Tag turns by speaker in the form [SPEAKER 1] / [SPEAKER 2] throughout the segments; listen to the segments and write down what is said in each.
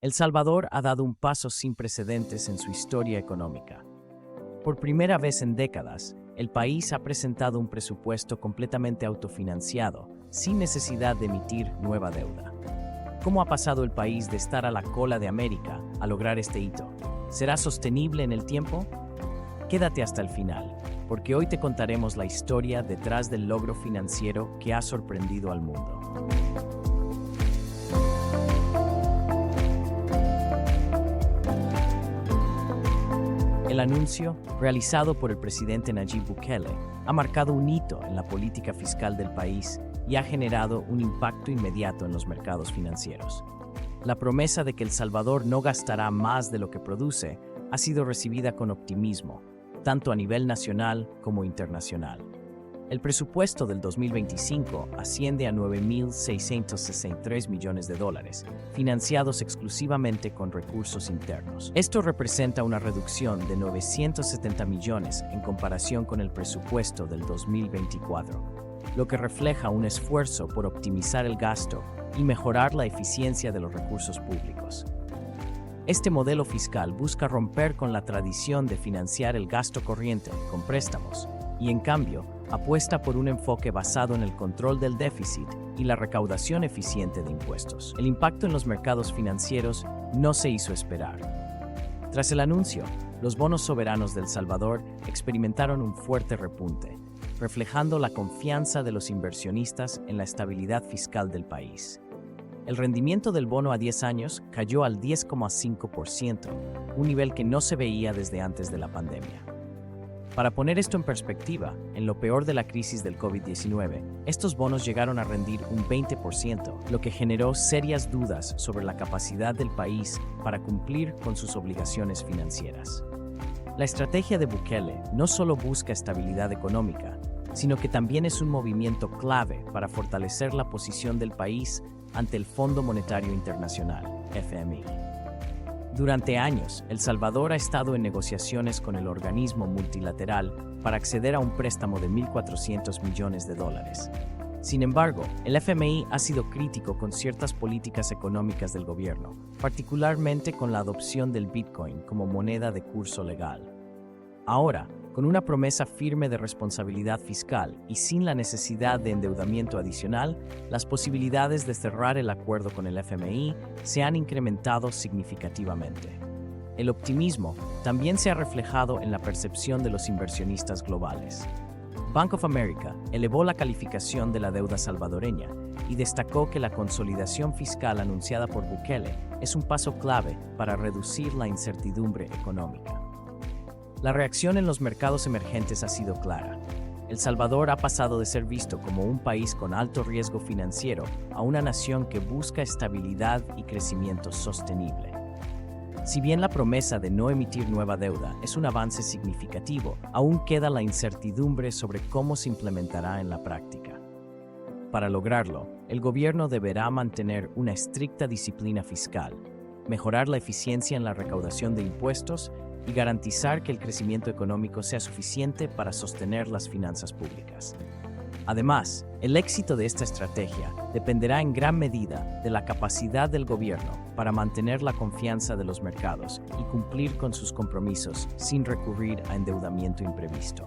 [SPEAKER 1] El Salvador ha dado un paso sin precedentes en su historia económica. Por primera vez en décadas, el país ha presentado un presupuesto completamente autofinanciado, sin necesidad de emitir nueva deuda. ¿Cómo ha pasado el país de estar a la cola de América a lograr este hito? ¿Será sostenible en el tiempo? Quédate hasta el final, porque hoy te contaremos la historia detrás del logro financiero que ha sorprendido al mundo. El anuncio, realizado por el presidente Nayib Bukele, ha marcado un hito en la política fiscal del país y ha generado un impacto inmediato en los mercados financieros. La promesa de que El Salvador no gastará más de lo que produce ha sido recibida con optimismo, tanto a nivel nacional como internacional. El presupuesto del 2025 asciende a $9.663 millones, financiados exclusivamente con recursos internos. Esto representa una reducción de 970 millones en comparación con el presupuesto del 2024, lo que refleja un esfuerzo por optimizar el gasto y mejorar la eficiencia de los recursos públicos. Este modelo fiscal busca romper con la tradición de financiar el gasto corriente con préstamos y, en cambio, apuesta por un enfoque basado en el control del déficit y la recaudación eficiente de impuestos. El impacto en los mercados financieros no se hizo esperar. Tras el anuncio, los bonos soberanos de El Salvador experimentaron un fuerte repunte, reflejando la confianza de los inversionistas en la estabilidad fiscal del país. El rendimiento del bono a 10 años cayó al 10,5%, un nivel que no se veía desde antes de la pandemia. Para poner esto en perspectiva, en lo peor de la crisis del COVID-19, estos bonos llegaron a rendir un 20%, lo que generó serias dudas sobre la capacidad del país para cumplir con sus obligaciones financieras. La estrategia de Bukele no solo busca estabilidad económica, sino que también es un movimiento clave para fortalecer la posición del país ante el Fondo Monetario Internacional, FMI. Durante años, El Salvador ha estado en negociaciones con el organismo multilateral para acceder a un préstamo de $1.400 millones. Sin embargo, el FMI ha sido crítico con ciertas políticas económicas del gobierno, particularmente con la adopción del Bitcoin como moneda de curso legal. Ahora, con una promesa firme de responsabilidad fiscal y sin la necesidad de endeudamiento adicional, las posibilidades de cerrar el acuerdo con el FMI se han incrementado significativamente. El optimismo también se ha reflejado en la percepción de los inversionistas globales. Bank of America elevó la calificación de la deuda salvadoreña y destacó que la consolidación fiscal anunciada por Bukele es un paso clave para reducir la incertidumbre económica. La reacción en los mercados emergentes ha sido clara. El Salvador ha pasado de ser visto como un país con alto riesgo financiero a una nación que busca estabilidad y crecimiento sostenible. Si bien la promesa de no emitir nueva deuda es un avance significativo, aún queda la incertidumbre sobre cómo se implementará en la práctica. Para lograrlo, el gobierno deberá mantener una estricta disciplina fiscal, mejorar la eficiencia en la recaudación de impuestos y garantizar que el crecimiento económico sea suficiente para sostener las finanzas públicas. Además, el éxito de esta estrategia dependerá en gran medida de la capacidad del gobierno para mantener la confianza de los mercados y cumplir con sus compromisos sin recurrir a endeudamiento imprevisto.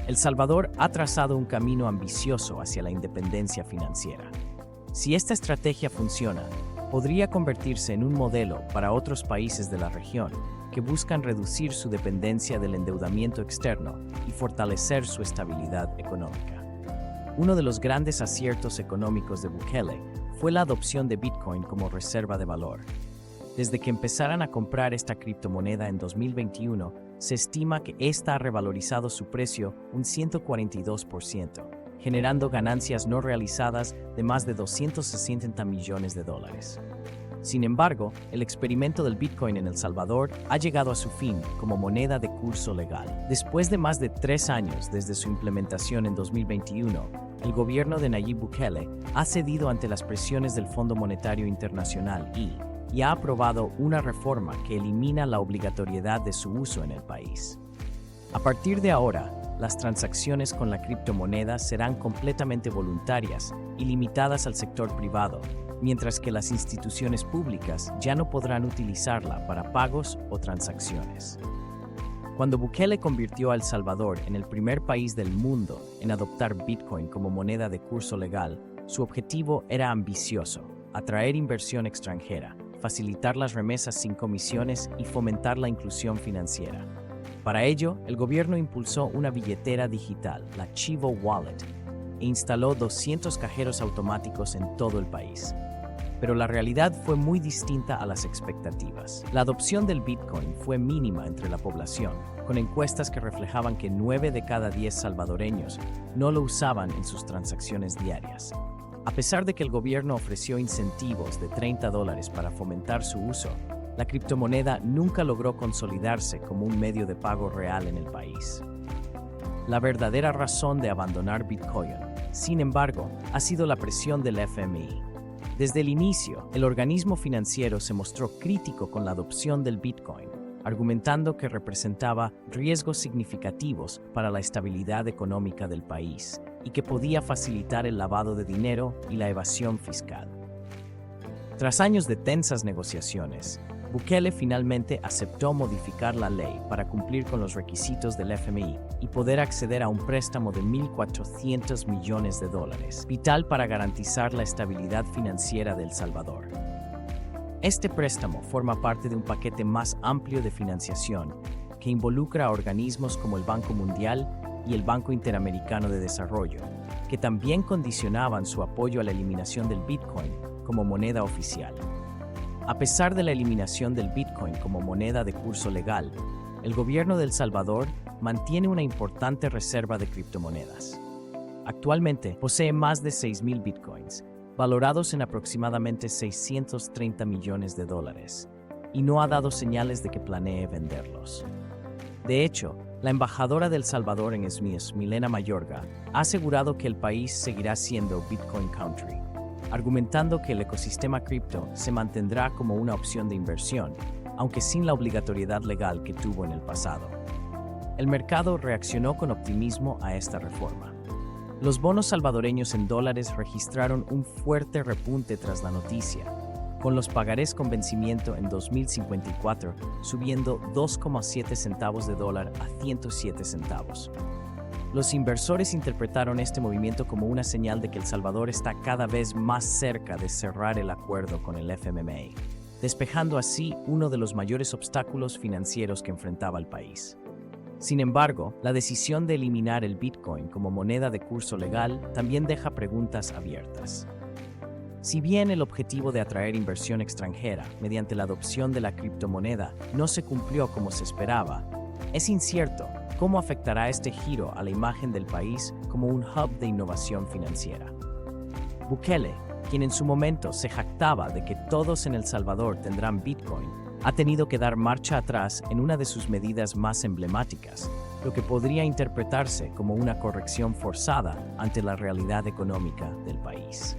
[SPEAKER 1] El Salvador ha trazado un camino ambicioso hacia la independencia financiera. Si esta estrategia funciona, podría convertirse en un modelo para otros países de la región que buscan reducir su dependencia del endeudamiento externo y fortalecer su estabilidad económica. Uno de los grandes aciertos económicos de Bukele fue la adopción de Bitcoin como reserva de valor. Desde que empezaran a comprar esta criptomoneda en 2021, se estima que esta ha revalorizado su precio un 142%, generando ganancias no realizadas de más de $260 millones. Sin embargo, el experimento del Bitcoin en El Salvador ha llegado a su fin como moneda de curso legal. Después de más de 3 años desde su implementación en 2021, el gobierno de Nayib Bukele ha cedido ante las presiones del Fondo Monetario Internacional y ha aprobado una reforma que elimina la obligatoriedad de su uso en el país. A partir de ahora, las transacciones con la criptomoneda serán completamente voluntarias y limitadas al sector privado, mientras que las instituciones públicas ya no podrán utilizarla para pagos o transacciones. Cuando Bukele convirtió a El Salvador en el primer país del mundo en adoptar Bitcoin como moneda de curso legal, su objetivo era ambicioso: atraer inversión extranjera, facilitar las remesas sin comisiones y fomentar la inclusión financiera. Para ello, el gobierno impulsó una billetera digital, la Chivo Wallet, e instaló 200 cajeros automáticos en todo el país. Pero la realidad fue muy distinta a las expectativas. La adopción del Bitcoin fue mínima entre la población, con encuestas que reflejaban que 9 de cada 10 salvadoreños no lo usaban en sus transacciones diarias. A pesar de que el gobierno ofreció incentivos de $30 para fomentar su uso, la criptomoneda nunca logró consolidarse como un medio de pago real en el país. La verdadera razón de abandonar Bitcoin, sin embargo, ha sido la presión del FMI. Desde el inicio, el organismo financiero se mostró crítico con la adopción del Bitcoin, argumentando que representaba riesgos significativos para la estabilidad económica del país y que podía facilitar el lavado de dinero y la evasión fiscal. Tras años de tensas negociaciones, Bukele finalmente aceptó modificar la ley para cumplir con los requisitos del FMI y poder acceder a un préstamo de $1.400 millones, vital para garantizar la estabilidad financiera de El Salvador. Este préstamo forma parte de un paquete más amplio de financiación que involucra a organismos como el Banco Mundial y el Banco Interamericano de Desarrollo, que también condicionaban su apoyo a la eliminación del Bitcoin como moneda oficial. A pesar de la eliminación del Bitcoin como moneda de curso legal, el gobierno de El Salvador mantiene una importante reserva de criptomonedas. Actualmente posee más de 6,000 Bitcoins, valorados en aproximadamente $630 millones, y no ha dado señales de que planee venderlos. De hecho, la embajadora de El Salvador en SMIS, Milena Mayorga, ha asegurado que el país seguirá siendo Bitcoin Country, argumentando que el ecosistema cripto se mantendrá como una opción de inversión, aunque sin la obligatoriedad legal que tuvo en el pasado. El mercado reaccionó con optimismo a esta reforma. Los bonos salvadoreños en dólares registraron un fuerte repunte tras la noticia, con los pagarés con vencimiento en 2054 subiendo 2,7 centavos de dólar a 107 centavos. Los inversores interpretaron este movimiento como una señal de que El Salvador está cada vez más cerca de cerrar el acuerdo con el FMI, despejando así uno de los mayores obstáculos financieros que enfrentaba el país. Sin embargo, la decisión de eliminar el Bitcoin como moneda de curso legal también deja preguntas abiertas. Si bien el objetivo de atraer inversión extranjera mediante la adopción de la criptomoneda no se cumplió como se esperaba, es incierto cómo afectará este giro a la imagen del país como un hub de innovación financiera. Bukele, quien en su momento se jactaba de que todos en El Salvador tendrán Bitcoin, ha tenido que dar marcha atrás en una de sus medidas más emblemáticas, lo que podría interpretarse como una corrección forzada ante la realidad económica del país.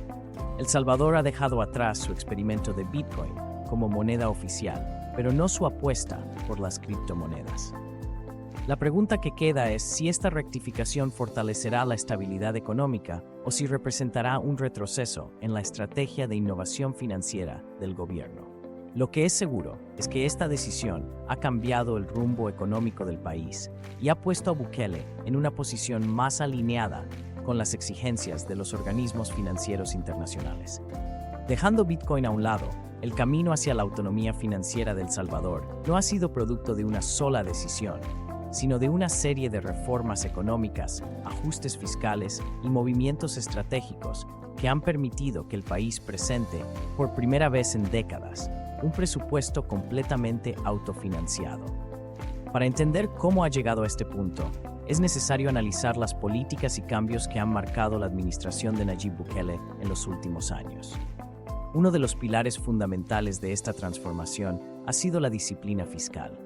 [SPEAKER 1] El Salvador ha dejado atrás su experimento de Bitcoin como moneda oficial, pero no su apuesta por las criptomonedas. La pregunta que queda es si esta rectificación fortalecerá la estabilidad económica o si representará un retroceso en la estrategia de innovación financiera del gobierno. Lo que es seguro es que esta decisión ha cambiado el rumbo económico del país y ha puesto a Bukele en una posición más alineada con las exigencias de los organismos financieros internacionales. Dejando Bitcoin a un lado, el camino hacia la autonomía financiera de El Salvador no ha sido producto de una sola decisión, sino de una serie de reformas económicas, ajustes fiscales y movimientos estratégicos que han permitido que el país presente, por primera vez en décadas, un presupuesto completamente autofinanciado. Para entender cómo ha llegado a este punto, es necesario analizar las políticas y cambios que han marcado la administración de Nayib Bukele en los últimos años. Uno de los pilares fundamentales de esta transformación ha sido la disciplina fiscal.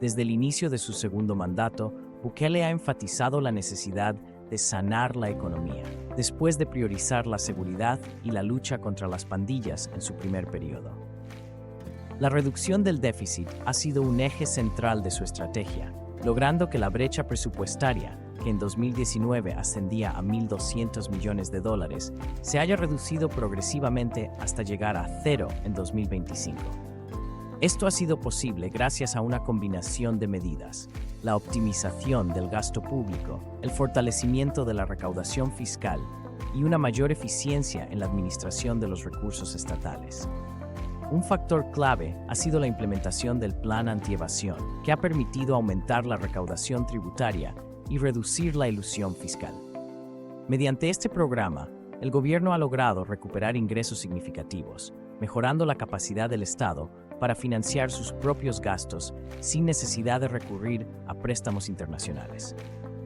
[SPEAKER 1] Desde el inicio de su segundo mandato, Bukele ha enfatizado la necesidad de sanar la economía, después de priorizar la seguridad y la lucha contra las pandillas en su primer periodo. La reducción del déficit ha sido un eje central de su estrategia, logrando que la brecha presupuestaria, que en 2019 ascendía a $1.200 millones, se haya reducido progresivamente hasta llegar a cero en 2025. Esto ha sido posible gracias a una combinación de medidas: la optimización del gasto público, el fortalecimiento de la recaudación fiscal y una mayor eficiencia en la administración de los recursos estatales. Un factor clave ha sido la implementación del Plan Antievasión, que ha permitido aumentar la recaudación tributaria y reducir la elusión fiscal. Mediante este programa, el gobierno ha logrado recuperar ingresos significativos, mejorando la capacidad del Estado para financiar sus propios gastos sin necesidad de recurrir a préstamos internacionales.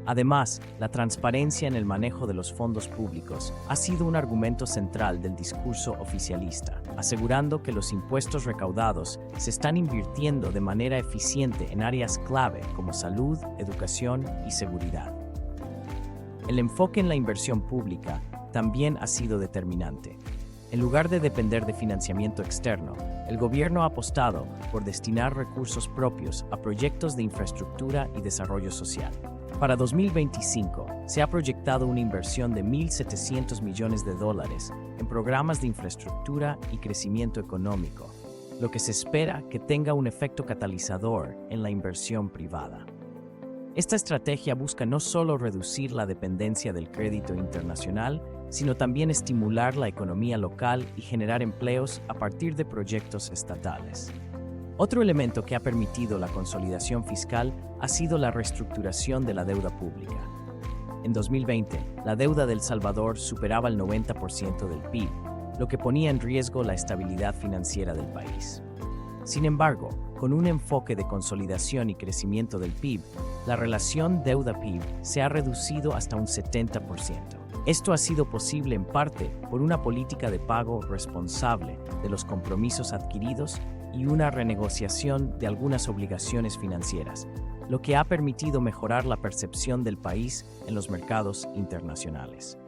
[SPEAKER 1] Además, la transparencia en el manejo de los fondos públicos ha sido un argumento central del discurso oficialista, asegurando que los impuestos recaudados se están invirtiendo de manera eficiente en áreas clave como salud, educación y seguridad. El enfoque en la inversión pública también ha sido determinante. En lugar de depender de financiamiento externo, el gobierno ha apostado por destinar recursos propios a proyectos de infraestructura y desarrollo social. Para 2025, se ha proyectado una inversión de $1.700 millones en programas de infraestructura y crecimiento económico, lo que se espera que tenga un efecto catalizador en la inversión privada. Esta estrategia busca no solo reducir la dependencia del crédito internacional, sino también estimular la economía local y generar empleos a partir de proyectos estatales. Otro elemento que ha permitido la consolidación fiscal ha sido la reestructuración de la deuda pública. En 2020, la deuda de El Salvador superaba el 90% del PIB, lo que ponía en riesgo la estabilidad financiera del país. Sin embargo, con un enfoque de consolidación y crecimiento del PIB, la relación deuda-PIB se ha reducido hasta un 70%. Esto ha sido posible en parte por una política de pago responsable de los compromisos adquiridos y una renegociación de algunas obligaciones financieras, lo que ha permitido mejorar la percepción del país en los mercados internacionales.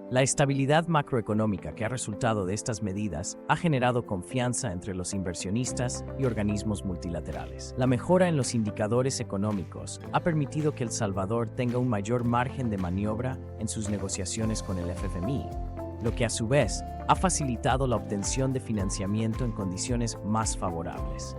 [SPEAKER 1] La estabilidad macroeconómica que ha resultado de estas medidas ha generado confianza entre los inversionistas y organismos multilaterales. La mejora en los indicadores económicos ha permitido que El Salvador tenga un mayor margen de maniobra en sus negociaciones con el FMI, lo que a su vez ha facilitado la obtención de financiamiento en condiciones más favorables.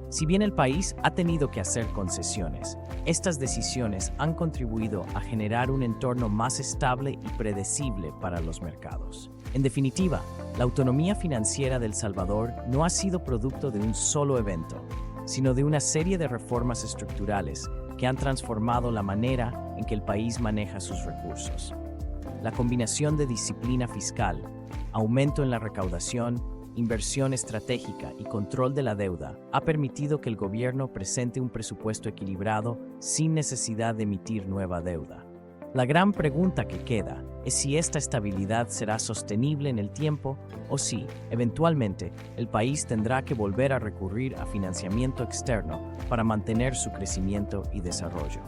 [SPEAKER 1] Si bien el país ha tenido que hacer concesiones, estas decisiones han contribuido a generar un entorno más estable y predecible para los mercados. En definitiva, la autonomía financiera de El Salvador no ha sido producto de un solo evento, sino de una serie de reformas estructurales que han transformado la manera en que el país maneja sus recursos. La combinación de disciplina fiscal, aumento en la recaudación, inversión estratégica y control de la deuda ha permitido que el gobierno presente un presupuesto equilibrado sin necesidad de emitir nueva deuda. La gran pregunta que queda es si esta estabilidad será sostenible en el tiempo o si, eventualmente, el país tendrá que volver a recurrir a financiamiento externo para mantener su crecimiento y desarrollo.